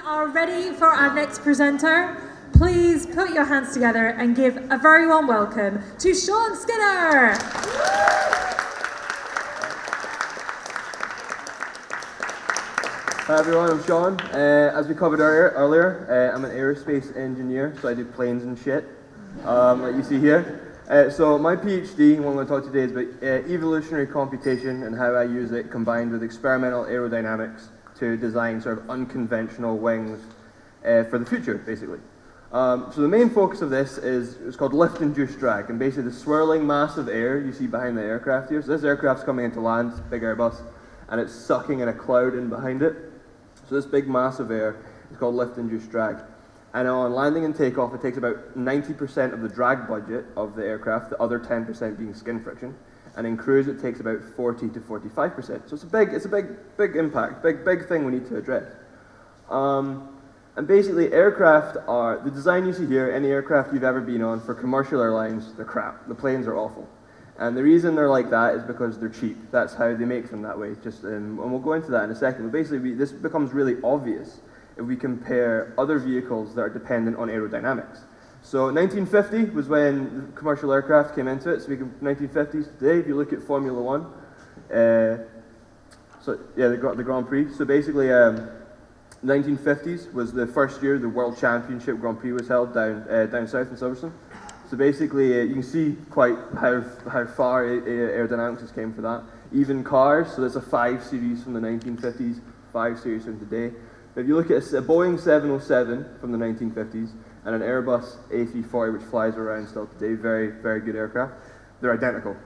are ready for our next presenter, please put your hands together and give a very warm welcome to Shaun Skinner. Hi everyone, I'm Shaun. As we covered earlier, I'm an aerospace engineer, so I do planes and shit, like you see here. So my PhD, what I'm going to talk today is about evolutionary computation and how I use it combined with experimental aerodynamics to design sort of unconventional wings for the future, basically. So the main focus of this is called lift-induced drag, and basically the swirling mass of air you see behind the aircraft here. So this aircraft's coming into land, big Airbus, and it's sucking in a cloud in behind it. So this big mass of air is called lift-induced drag. And on landing and takeoff, it takes about 90% of the drag budget of the aircraft, the other 10% being skin friction. And in cruise, it takes about 40 to 45%. So it's a big impact, big thing we need to address. And basically, aircraft are, the design you see here, any aircraft you've ever been on for commercial airlines, they're crap. The planes are awful. And the reason they're like that is because they're cheap. That's how they make them that way. And we'll go into that in a second. But basically, this becomes really obvious if we compare other vehicles that are dependent on aerodynamics. So 1950 was when commercial aircraft came into it. So 1950s today, if you look at Formula One, the Grand Prix. So basically, 1950s was the first year the World Championship Grand Prix was held down south in Silverstone. So basically, you can see quite how far aerodynamics has came for that. Even cars, so there's a 5 Series from the 1950s, 5 Series from today. If you look at a Boeing 707 from the 1950s and an Airbus A340, which flies around still today, very, very good aircraft, they're identical. Do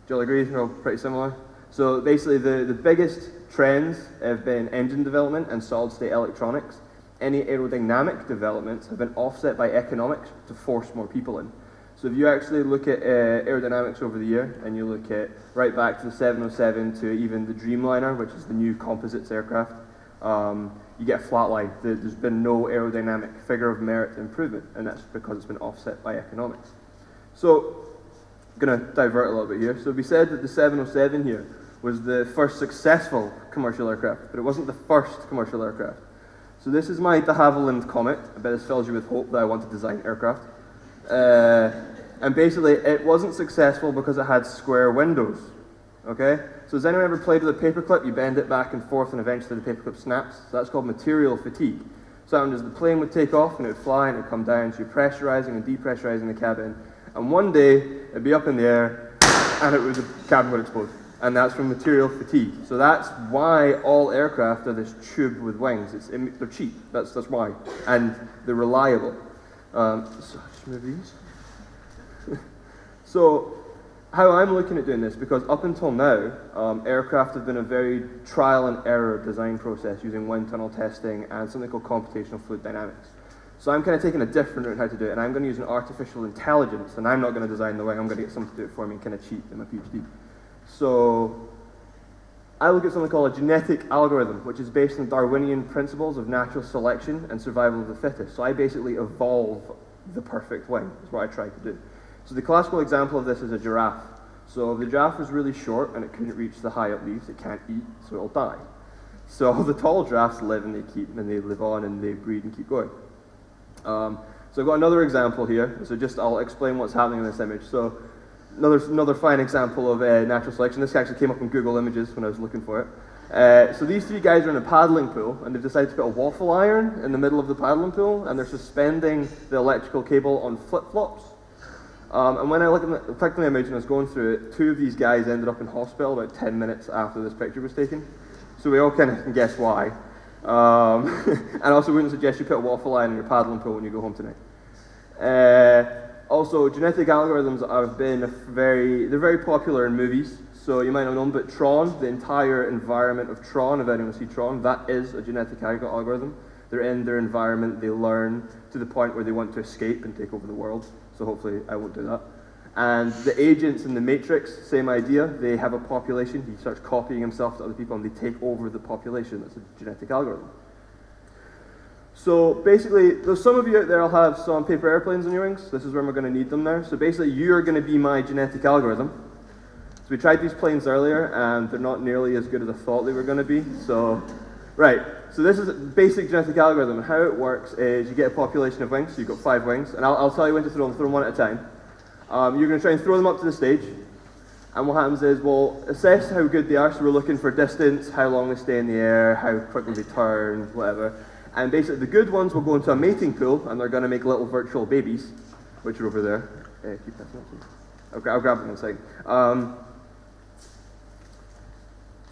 you all agree? They're all pretty similar? So basically, the biggest trends have been engine development and solid-state electronics. Any aerodynamic developments have been offset by economics to force more people in. So if you actually look at aerodynamics over the year, and you look at right back to the 707 to even the Dreamliner, which is the new composites aircraft, you get a flat line. There's been no aerodynamic figure of merit improvement, and that's because it's been offset by economics. So I'm going to divert a little bit here. So we said that the 707 here was the first successful commercial aircraft, but it wasn't the first commercial aircraft. So this is my de Havilland Comet. I bet this fills you with hope that I want to design aircraft. And basically, it wasn't successful because it had square windows. Okay? So has anyone ever played with a paperclip? You bend it back and forth and eventually the paperclip snaps. So that's called material fatigue. So what happens is the plane would take off and it would fly and it would come down. So you're pressurizing and depressurizing the cabin. And one day, it'd be up in the air and the cabin would explode. And that's from material fatigue. So that's why all aircraft are this tube with wings. They're cheap. That's why. And they're reliable. So just move these. So how I'm looking at doing this, because up until now, aircraft have been a very trial and error design process using wind tunnel testing and something called computational fluid dynamics. So I'm kind of taking a different route how to do it, and I'm going to use an artificial intelligence, and I'm not going to design the wing. I'm going to get someone to do it for me and kind of cheat in my PhD. So I look at something called a genetic algorithm, which is based on Darwinian principles of natural selection and survival of the fittest. So I basically evolve the perfect wing, is what I try to do. So the classical example of this is a giraffe. So if the giraffe was really short and it couldn't reach the high up leaves, it can't eat, so it'll die. So the tall giraffes live and they live on and they breed and keep going. So I've got another example here. So I'll explain what's happening in this image. So another fine example of natural selection. This actually came up in Google Images when I was looking for it. So these three guys are in a paddling pool, and they've decided to put a waffle iron in the middle of the paddling pool, and they're suspending the electrical cable on flip-flops. And when I clicked on the image and I was going through it, 2 of these guys ended up in hospital about 10 minutes after this picture was taken. So we all kind of can guess why. And also wouldn't suggest you put a waffle iron in your paddling pool when you go home tonight. Also, genetic algorithms have been they're very popular in movies. So you might not know them, but Tron, the entire environment of Tron, if anyone see Tron, that is a genetic algorithm. They're in their environment, they learn to the point where they want to escape and take over the world. So hopefully I won't do that. And the agents in the Matrix, same idea. They have a population, he starts copying himself to other people and they take over the population. That's a genetic algorithm. So basically, there's some of you out there will have some paper airplanes on your wings. This is when we're going to need them there. So basically, you're going to be my genetic algorithm. So we tried these planes earlier, and they're not nearly as good as I thought they were going to be. So, right. So this is a basic genetic algorithm. How it works is you get a population of wings, so you've got 5 wings, and I'll tell you when to throw them one at a time. You're going to try and throw them up to the stage, and what happens is we'll assess how good they are, so we're looking for distance, how long they stay in the air, how quickly they turn, whatever. And basically the good ones will go into a mating pool, and they're going to make little virtual babies, which are over there. Keep passing it, please. Okay, I'll grab them in a second. So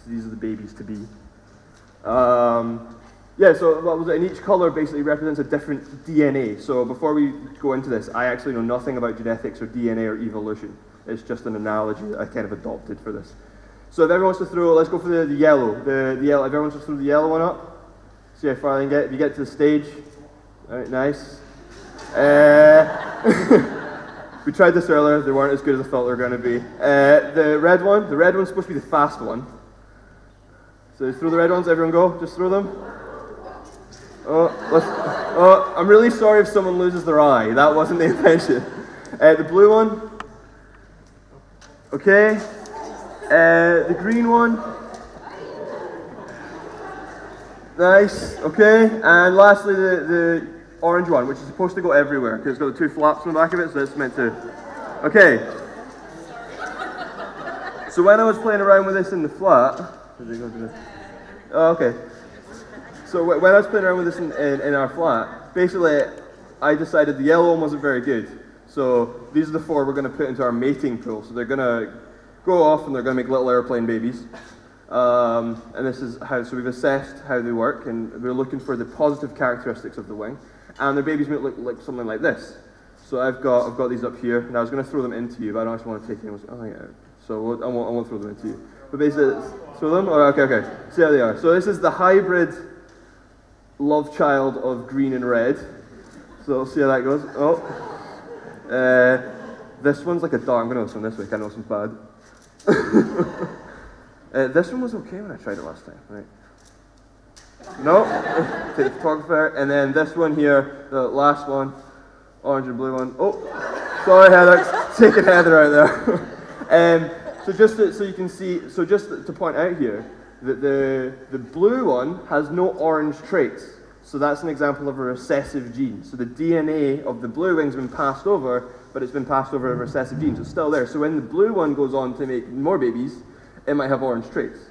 these are the babies to be. Yeah, so what was it? And each color basically represents a different DNA. So before we go into this, I actually know nothing about genetics or DNA or evolution. It's just an analogy that I kind of adopted for this. So if everyone wants to throw, let's go for the yellow. The yellow. If everyone wants to throw the yellow one up, see how far they can get. If you get to the stage, all right, nice. We tried this earlier. They weren't as good as I thought they were going to be. The red one's supposed to be the fast one. So throw the red ones, everyone go, just throw them. Oh, I'm really sorry if someone loses their eye, that wasn't the intention. The blue one. Okay. The green one. Nice, okay. And lastly, the orange one, which is supposed to go everywhere, because it's got the 2 flaps on the back of it, so it's meant to. Okay. So when I was playing around with this in the flat, oh, okay. So when I was playing around with this in our flat, basically I decided the yellow one wasn't very good. So these are the 4 we're going to put into our mating pool. So they're going to go off and they're going to make little airplane babies. And this is how, so we've assessed how they work, and we're looking for the positive characteristics of the wing. And their babies might look like something like this. So I've got these up here, and I was going to throw them into you, but I don't actually want to take anyone's eye out. So I won't throw them into you. But basically, throw them? Oh, okay. See how they are. So this is the hybrid love child of green and red. So we'll see how that goes. Oh. This one's like a dart. I'm going to go this one this way. I know it's bad. This one was okay when I tried it last time. Right. No. Take the photographer. And then this one here, the last one, orange and blue one. Oh, sorry, Heather. Taking Heather out there. So just so you can see, so just to point out here, that the blue one has no orange traits. So that's an example of a recessive gene. So the DNA of the blue wing's been passed over, but it's been passed over a recessive gene. So it's still there. So when the blue one goes on to make more babies, it might have orange traits.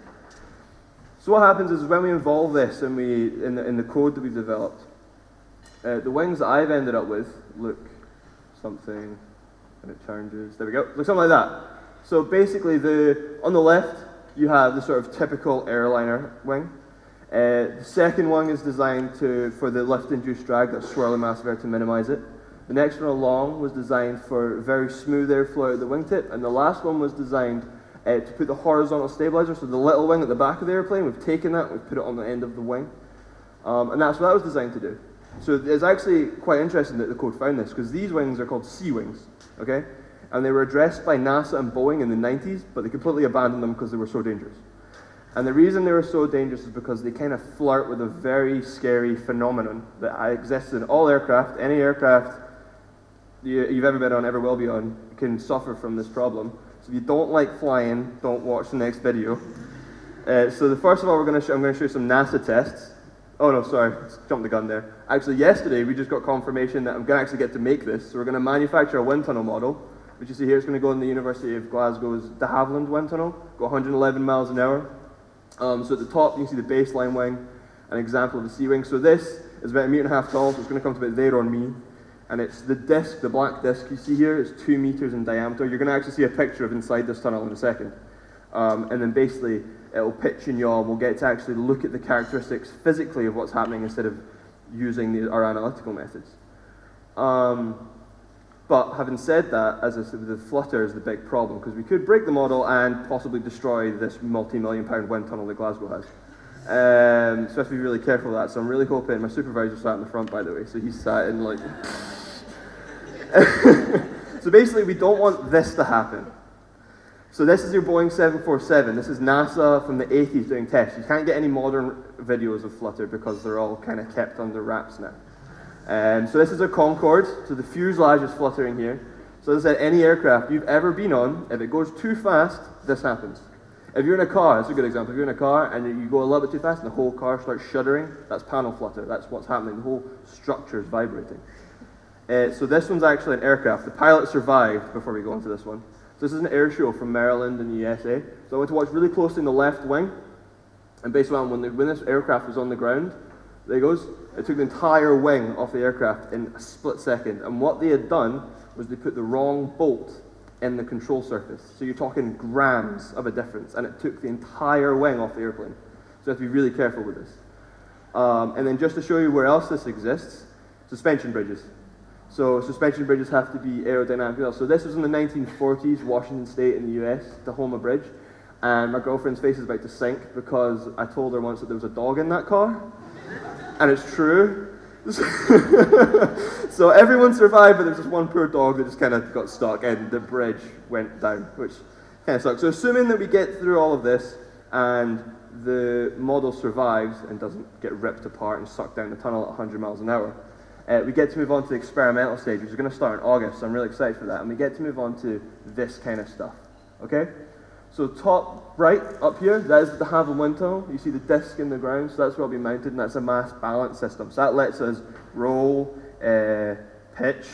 So what happens is when we involve this and in the code that we've developed, the wings that I've ended up with look something, and it changes. There we go. Look something like that. So basically, on the left, you have the sort of typical airliner wing. The second one is designed for the lift-induced drag, that swirling mass of air, to minimize it. The next one along was designed for very smooth airflow at the wingtip, and the last one was designed to put the horizontal stabilizer, so the little wing at the back of the airplane, we've taken that, we've put it on the end of the wing. And that's what that was designed to do. So it's actually quite interesting that the code found this, because these wings are called C wings, okay? And they were addressed by NASA and Boeing in the 90s, but they completely abandoned them because they were so dangerous. And the reason they were so dangerous is because they kind of flirt with a very scary phenomenon that exists in all aircraft. Any aircraft you've ever been on, ever will be on, can suffer from this problem. So if you don't like flying, don't watch the next video. So first of all, I'm going to show you some NASA tests. Oh no, sorry, jumped the gun there. Actually, yesterday we just got confirmation that I'm going to actually get to make this. So we're going to manufacture a wind tunnel model, which you see here. It's going to go in the University of Glasgow's de Havilland wind tunnel. Go 111 miles an hour. So at the top, you can see the baseline wing, an example of a C wing. So this is about 1.5 meters tall, so it's going to come to about there on me. And it's the disc, the black disc you see here, is 2 meters in diameter. You're going to actually see a picture of inside this tunnel in a second. And then basically, it'll pitch and yaw. We'll get to actually look at the characteristics physically of what's happening instead of using our analytical methods. But having said that, as I said, the flutter is the big problem, because we could break the model and possibly destroy this multi-million-pound wind tunnel that Glasgow has. So I have to be really careful of that. So I'm really hoping, my supervisor sat in the front, by the way, so he's sat in like... So basically, we don't want this to happen. So this is your Boeing 747. This is NASA from the 80s doing tests. You can't get any modern videos of flutter because they're all kind of kept under wraps now. So this is a Concorde. So the fuselage is fluttering here. So as I said, any aircraft you've ever been on, if it goes too fast, this happens. If you're in a car, that's a good example. If you're in a car and you go a little bit too fast and the whole car starts shuddering, that's panel flutter. That's what's happening. The whole structure is vibrating. So this one's actually an aircraft. The pilot survived before we go into this one. So this is an air show from Maryland in the USA. So I went to watch really closely in the left wing. And basically when this aircraft was on the ground, there it goes, it took the entire wing off the aircraft in a split second. And what they had done was they put the wrong bolt in the control surface. So you're talking grams of a difference, and it took the entire wing off the airplane. So you have to be really careful with this. And then just to show you where else this exists, suspension bridges. So suspension bridges have to be aerodynamic. So this was in the 1940s, Washington State in the US, Tahoma Bridge. And my girlfriend's face is about to sink because I told her once that there was a dog in that car. And it's true. So everyone survived, but there's just one poor dog that just kind of got stuck and the bridge went down, which kind of sucks. So assuming that we get through all of this and the model survives and doesn't get ripped apart and sucked down the tunnel at 100 miles an hour, we get to move on to the experimental stage, which is going to start in August, so I'm really excited for that. And we get to move on to this kind of stuff, okay? So top right up here, that is the de Havilland wind tunnel. You see the disc in the ground, so that's where it'll be mounted, and that's a mass balance system. So that lets us roll, pitch,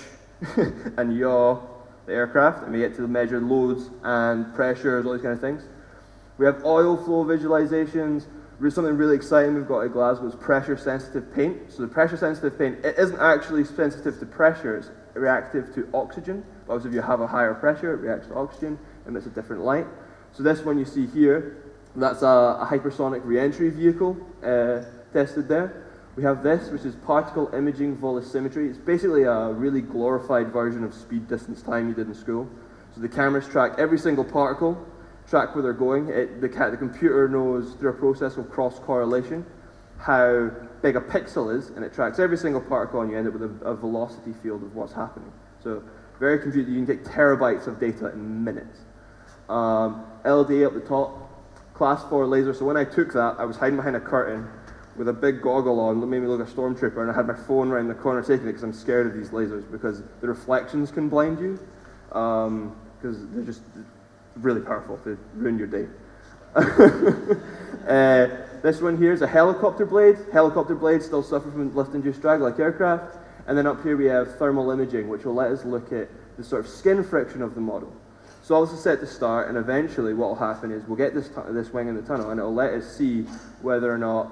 and yaw the aircraft, and we get to measure loads and pressures, all these kind of things. We have oil flow visualizations. There's something really exciting we've got at Glasgow is pressure-sensitive paint. So the pressure-sensitive paint, it isn't actually sensitive to pressure, it's reactive to oxygen. But obviously if you have a higher pressure, it reacts to oxygen, and it's a different light. So this one you see here, that's a hypersonic re-entry vehicle tested there. We have this, which is particle imaging velocimetry. It's basically a really glorified version of speed, distance, time you did in school. So the cameras track every single particle, track where they're going. The computer knows through a process of cross-correlation how big a pixel is, and it tracks every single particle, and you end up with a velocity field of what's happening. So very computer, you can take terabytes of data in minutes. LD up the top, class 4 laser. So when I took that, I was hiding behind a curtain with a big goggle on that made me look like a stormtrooper, and I had my phone around the corner taking it because I'm scared of these lasers because the reflections can blind you because they're just really powerful to ruin your day. This one here is a helicopter blade. Helicopter blades still suffer from lift-induced drag like aircraft. And then up here we have thermal imaging, which will let us look at the sort of skin friction of the model. So all this is set to start, and eventually what will happen is we'll get this wing in the tunnel, and it will let us see whether or not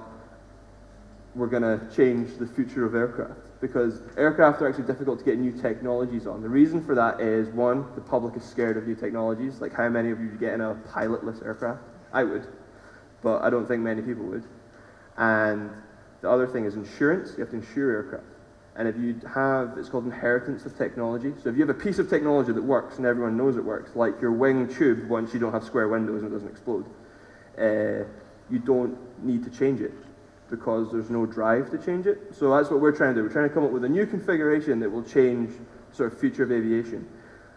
we're going to change the future of aircraft. Because aircraft are actually difficult to get new technologies on. The reason for that is, one, the public is scared of new technologies. Like how many of you would get in a pilotless aircraft? I would, but I don't think many people would. And the other thing is insurance. You have to insure aircraft. And if you have, it's called inheritance of technology. So if you have a piece of technology that works and everyone knows it works, like your wing tube, once you don't have square windows and it doesn't explode, you don't need to change it because there's no drive to change it. So that's what we're trying to do. We're trying to come up with a new configuration that will change sort of future of aviation.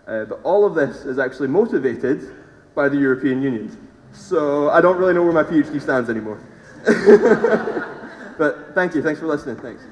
But all of this is actually motivated by the European Union. So I don't really know where my PhD stands anymore. But thank you. Thanks for listening. Thanks.